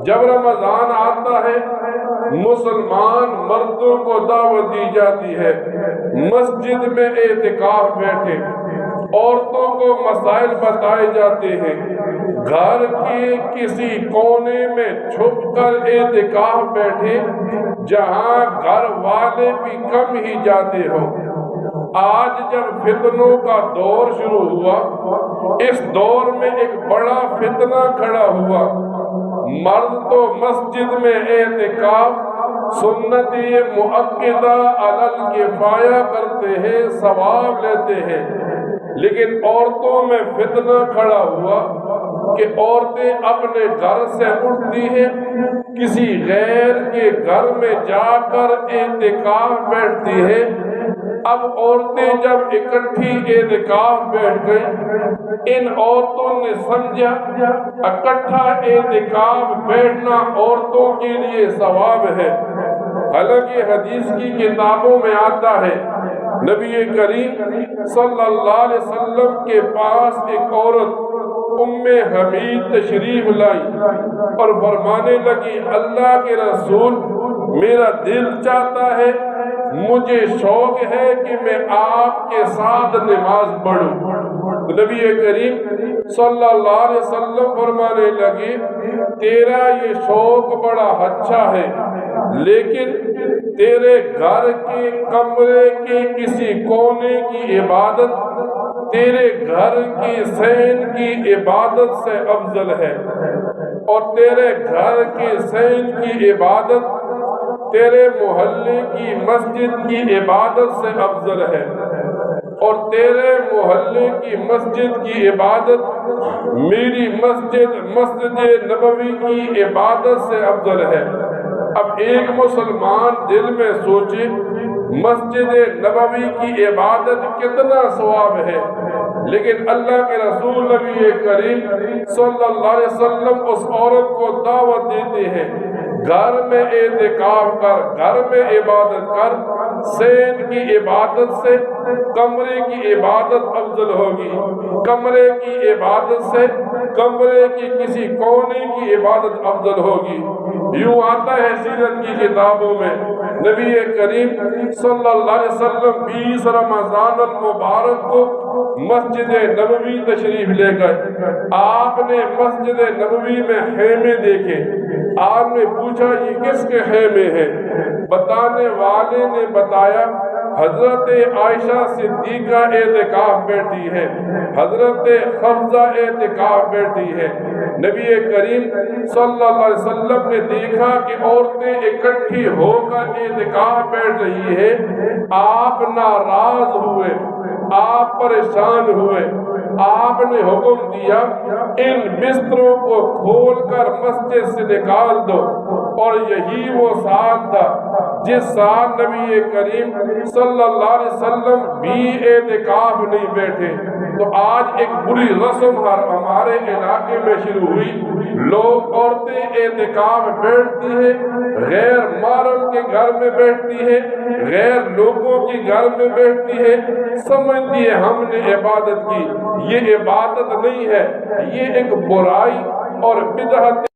جب رمضان آتا ہے مسلمان مردوں کو دعوت دی جاتی ہے مسجد میں اعتکاف بیٹھے، عورتوں کو مسائل بتائے جاتے ہیں، گھر کے کسی کونے میں چھپ کر اعتکاف بیٹھے جہاں گھر والے بھی کم ہی جاتے ہوں۔ آج جب فتنوں کا دور شروع ہوا، اس دور میں ایک بڑا فتنہ کھڑا ہوا۔ مرد تو مسجد میں اعتکاف سنت مؤکدہ علی الکفایہ کرتے ہیں، ثواب لیتے ہیں، لیکن عورتوں میں فتنہ کھڑا ہوا کہ عورتیں اپنے گھر سے اٹھتی ہیں، کسی غیر کے گھر میں جا کر اعتکاف بیٹھتی ہیں۔ اب عورتیں جب اکٹھی اعتکاف بیٹھ گئی، ان عورتوں نے سمجھا اکٹھا اعتکاف بیٹھنا عورتوں کے لیے ثواب ہے، حالانکہ حدیث کی کتابوں میں آتا ہے نبی کریم صلی اللہ علیہ وسلم کے پاس ایک عورت ام حمید تشریف لائی اور فرمانے لگی، اللہ کے رسول، میرا دل چاہتا ہے، مجھے شوق ہے کہ میں آپ کے ساتھ نماز پڑھوں۔ نبی کریم صلی اللہ علیہ وسلم فرمانے لگے، تیرا یہ شوق بڑا اچھا ہے، لیکن تیرے گھر کے کمرے کے کسی کونے کی عبادت تیرے گھر کی صحن کی عبادت سے افضل ہے، اور تیرے گھر کی صحن کی عبادت تیرے محلے کی مسجد کی عبادت سے افضل ہے، اور تیرے محلے کی مسجد کی عبادت میری مسجد نبوی کی عبادت سے افضل ہے۔ اب ایک مسلمان دل میں سوچے مسجد نبوی کی عبادت کتنا ثواب ہے، لیکن اللہ کے رسول نبی کریم صلی اللہ علیہ وسلم اس عورت کو دعوت دیتے ہیں، گھر میں اعتکاف کر، گھر میں عبادت کر، صحن کی عبادت سے کمرے کی عبادت افضل ہوگی، کمرے کی عبادت سے کمرے کی کسی کونے کی عبادت افضل ہوگی۔ یوں آتا ہے سیرت کی کتابوں میں، نبی کریم صلی اللہ علیہ وسلم 20 رمضان المبارک کو مسجد نبوی تشریف لے گئے۔ آپ نے مسجد نبوی میں خیمے دیکھے، آپ نے پوچھا یہ کس کے خیمے ہیں؟ بتانے والے نے بتایا حضرت عائشہ صدیقہ اعتکاف بیٹھی ہے، حضرت حفصہ اعتکاف بیٹھی ہے۔ نبی کریم صلی اللہ علیہ وسلم نے دیکھا کہ عورتیں اکٹھی ہو کر اعتکاف بیٹھ رہی ہے، آپ ناراض ہوئے، آپ پریشان ہوئے، آپ نے حکم دیا ان بستروں کو کھول کر مسجد سے نکال دو، اور یہی وہ سال تھا جس سال نبی کریم صلی اللہ علیہ وسلم بھی اعتکاف نہیں بیٹھے۔ تو آج ایک بری رسم ہمارے علاقے میں شروع ہوئی، لوگ عورتیں اعتکاف بیٹھتی ہیں، غیر محرم کے گھر میں بیٹھتی ہے، غیر لوگوں کے گھر میں بیٹھتی ہے، سمجھتی ہے ہم نے عبادت کی۔ یہ عبادت نہیں ہے، یہ ایک برائی اور بدعت